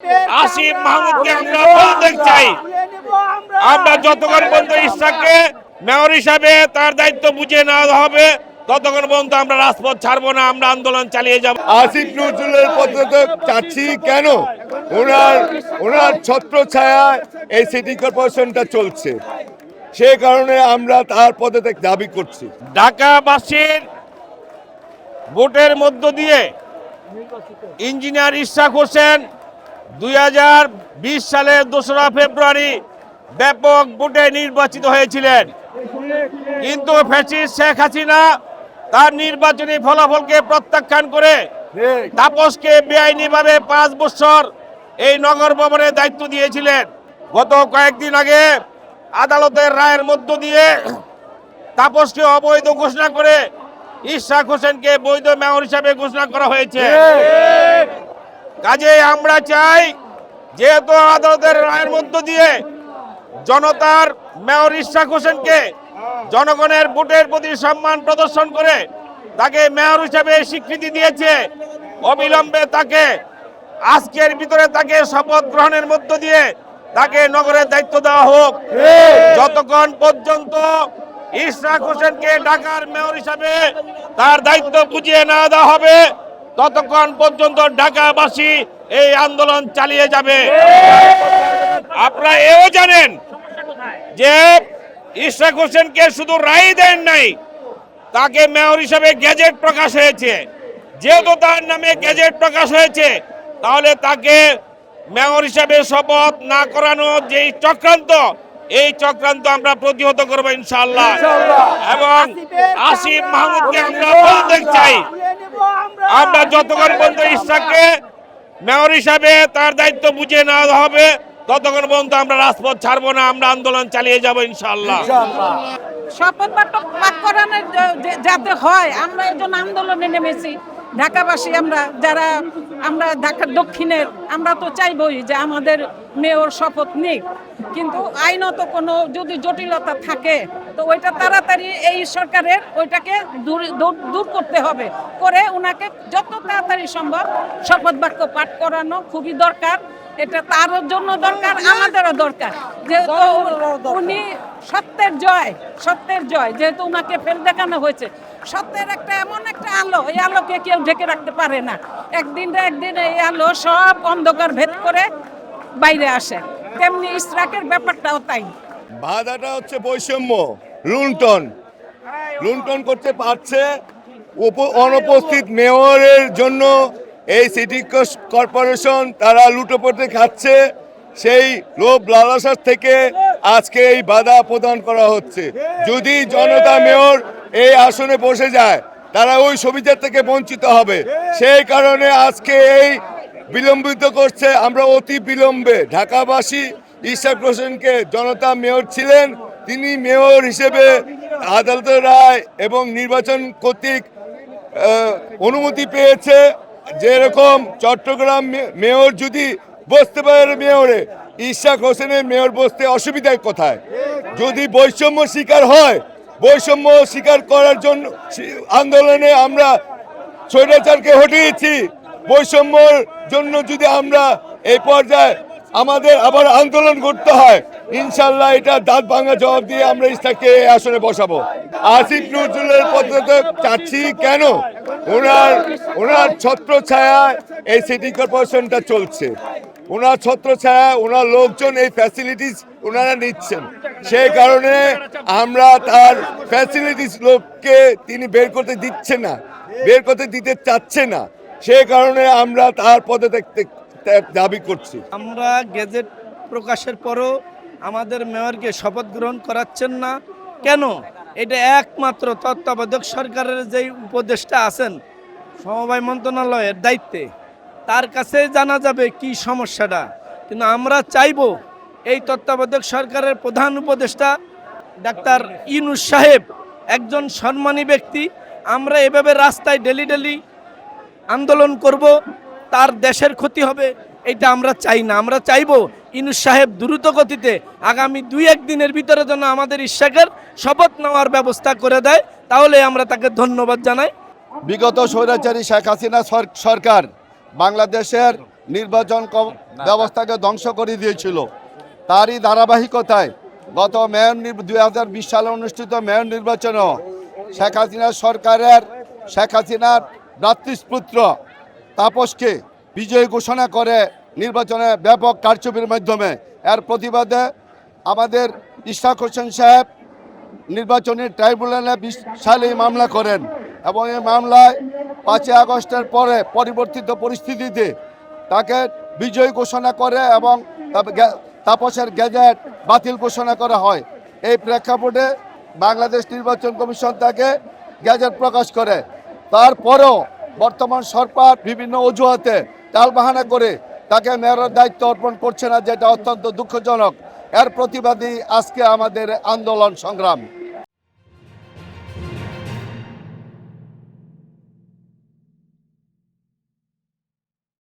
আসিফ মাহমুদকে আমরা বলতে চাই, আমরা যতক্ষণ পর্যন্ত ইশরাককে মেয়র হিসাবে তার দায়িত্ব বুঝে নেওয়া হবে ততক্ষণ পর্যন্ত আমরা রাজপথ ছাড়বো না, আমরা আন্দোলন চালিয়ে যাব। আসিফ নজরুলের পদত্যাগ চাচ্ছি কেন? ওনার ছত্রছায়ায় এই সিটি কর্পোরেশনটা চলছে, সে কারণে আমরা তার পদত্যাগ দাবি করছি। ঢাকাবাসীর ভোটের মধ্য দিয়ে ইঞ্জিনিয়ার ইশরাক হোসেন 2020 সালের 2রা ফেব্রুয়ারি ব্যাপক ভোটে নির্বাচিত হয়েছিলেন, কিন্তু ফ্যাসিস্ট শেখ হাসিনা তার নির্বাচনী ফলাফলকে প্রত্যাখ্যান করে তাপসকে বেআইনিভাবে 5 বছর এই নগর ভবনের দায়িত্ব দিয়েছিলেন। গত কয়েকদিন আগে আদালতের রায়ের মধ্য দিয়ে তাপসকে অবৈধ ঘোষণা করে ইশরাক হোসেনকে বৈধ মেয়র হিসাবে ঘোষণা করা হয়েছে। কাজেই আমরা চাই, যেহেতু আদালতের রায়ের মধ্য দিয়ে জনতার মেয়র ইশরাক হোসেনকে জনগণের ভোটের প্রতি সম্মান প্রদর্শন করে তাকে মেয়র হিসাবে স্বীকৃতি দিয়েছে, অবিলম্বে তাকে আজকের ভিতরে তাকে শপথ গ্রহণের মধ্য দিয়ে তাকে নগরের দায়িত্ব দেওয়া হোক। যতক্ষণ পর্যন্ত ইশরাক হোসেনকে ঢাকার মেয়র হিসাবে তার দায়িত্ব বুঝিয়ে না দেওয়া হবে ততক্ষণ পর্যন্ত ঢাকাবাসী এই আন্দোলন চালিয়ে যাবে। আপনারা এও জানেন যে ইশরাক হোসেনকে শুধু রায় দেন নাই, তাকে মেয়র হিসাবে গেজেট প্রকাশ হয়েছে। যেহেতু তার নামে গেজেট প্রকাশ হয়েছে, তাহলে তাকে মেয়র হিসাবে শপথ না করানো যে চক্রান্ত, এই চক্রান্ত আমরা প্রতিহত করবো ইনশাআল্লাহ। এবং আসিফ মাহমুদকে আমরা বলতে চাই, আমরা যতক্ষণ পর্যন্ত ইশরাককে মেয়র হিসাবে তার দায়িত্ব বুঝে নেওয়া হবে ততক্ষণ পর্যন্ত আমরা রাজপথ ছাড়বো না, আমরা আন্দোলন চালিয়ে যাব ইনশাআল্লাহ। শপথ পাঠ করানোর যাতে হয়, আমরা এর জন্য আন্দোলনে নেমেছি। ঢাকাবাসী আমরা ঢাকার দক্ষিণের, আমরা তো চাইবই যে আমাদের মেয়র শপথ নিক, কিন্তু আইনত কোনো যদি জটিলতা থাকে তো ওইটা তাড়াতাড়ি এই সরকারের ওইটাকে দূর করতে হবে, করে ওনাকে যত তাড়াতাড়ি সম্ভব শপথ বাক্য পাঠ করানো খুবই দরকার। এটা তার জন্য দরকার, আমাদেরও দরকার, যেহেতু উনি সত্যের জয়, যেহেতু ওনাকে ফেল দেখানো হয়েছে। সত্যের একটা এমন একটা আলো, এই আলোকে কেউ ঢেকে রাখতে পারে না। একদিন এই আলো সব অন্ধকার ভেদ করে বাইরে আসে, তেমনি ইশরাকের ব্যাপারটাও তাই। বাধাটা হচ্ছে বৈষম্য, লুণ্ঠন করতে পারছে অনুপস্থিত মেয়রের জন্য। এই সিটি কর্পোরেশন তারা লুটোপুটি খাচ্ছে, সেই লোভ লালসার থেকে আজকে এই বাধা প্রদান করা হচ্ছে। যদি জনতা মেয়র এই আসনে বসে যায়, তারা ওই সুবিধা থেকে বঞ্চিত হবে। সেই কারণে আজকে এই বিলম্বিত করছে। আমরা অতি বিলম্বে ঢাকাবাসী ইশরাক হোসেনকে, জনতা মেয়র ছিলেন, তিনি মেয়র হিসেবে আদালতের রায় এবং নির্বাচন কর্তৃক অনুমতি পেয়েছে। যেরকম চট্টগ্রাম মেয়র যদি বসতে পারে মেয়রে, ইশরাক হোসেনের মেয়র বসতে অসুবিধার কোথায়? যদি বৈষম্য শিকার হয়, বৈষম্য স্বীকার করার জন্য আন্দোলনে আমরা স্বৈরাচারকে হটিয়েছি। বৈষম্যর জন্য যদি আমরা এই পর্যায়ে আমাদের আবার আন্দোলন করতে হয়, ইনশাল্লাহ এটা দাঁত ভাঙা জবাব দিয়ে আমরা ইশরাককে আসনে বসাবো। আসিফ নজরুলের পদত্যাগ চাচ্ছি কেন? ওনার ছত্রছায়ায় এই সিটি কর্পোরেশনটা চলছে, ওনার ছত্রছায়া, ওনার লোকজন এই ফ্যাসিলিটিস ওনারা নিচ্ছেন। সেই কারণে আমরা তার ফ্যাসিলিটিস লোককে তিনি বের করতে দিতে চাচ্ছে না। সেই কারণে আমরা তার পদত্যাগ দাবি করছি। আমরা গেজেট প্রকাশের পরও আমাদের মেয়রকে শপথ গ্রহণ করাচ্ছেন না কেন? এটা একমাত্র তত্ত্বাবধায়ক সরকারের যেই উপদেষ্টা আছেন সমবায় মন্ত্রণালয়ের দায়িত্বে, তার কাছে জানা যাবে কি সমস্যাটা। কিন্তু আমরা চাইব এই তত্ত্বাবধায়ক সরকারের প্রধান উপদেষ্টা ডাক্তার ইউনূস সাহেব একজন সম্মানী ব্যক্তি। আমরা এভাবে রাস্তায় ডেলি আন্দোলন করব, তার দেশের ক্ষতি হবে, এটা আমরা চাই না। আমরা চাইব ইউনূস সাহেব দ্রুত গতিতে আগামী 2-1 দিনের ভিতরে যেন আমাদের ইশরাকের শপথ নেওয়ার ব্যবস্থা করে দেয়, তাহলে আমরা তাকে ধন্যবাদ জানাই। বিগত স্বৈরাচারী শেখ হাসিনা সরকার বাংলাদেশের নির্বাচন ব্যবস্থাকে ধ্বংস করে দিয়েছিল। তারই ধারাবাহিকতায় গত মেয়র 2020 সালে অনুষ্ঠিত মেয়র নির্বাচনেও শেখ হাসিনার ভ্রাতৃপুত্র তাপসকে বিজয়ী ঘোষণা করে নির্বাচনে ব্যাপক কারচুপির মাধ্যমে এর প্রতিবাদে আমাদের ইশরাক হোসেন সাহেব নির্বাচনী ট্রাইব্যুনালে 20 সালে মামলা করেন এবং এই মামলায় 5 আগস্টের পরে পরিবর্তিত পরিস্থিতিতে তাকে বিজয়ী ঘোষণা করে এবং তাপসের গেজেট বাতিল ঘোষণা করা হয়। এই প্রেক্ষাপটে বাংলাদেশ নির্বাচন কমিশন তাকে গেজেট প্রকাশ করে। তারপরেও বর্তমান সরকার বিভিন্ন অজুহাতে টালবাহানা করে তাকে মেয়রের দায়িত্ব অর্পণ করছে না, যেটা অত্যন্ত দুঃখজনক। এর প্রতিবাদী আজকে আমাদের আন্দোলন সংগ্রাম।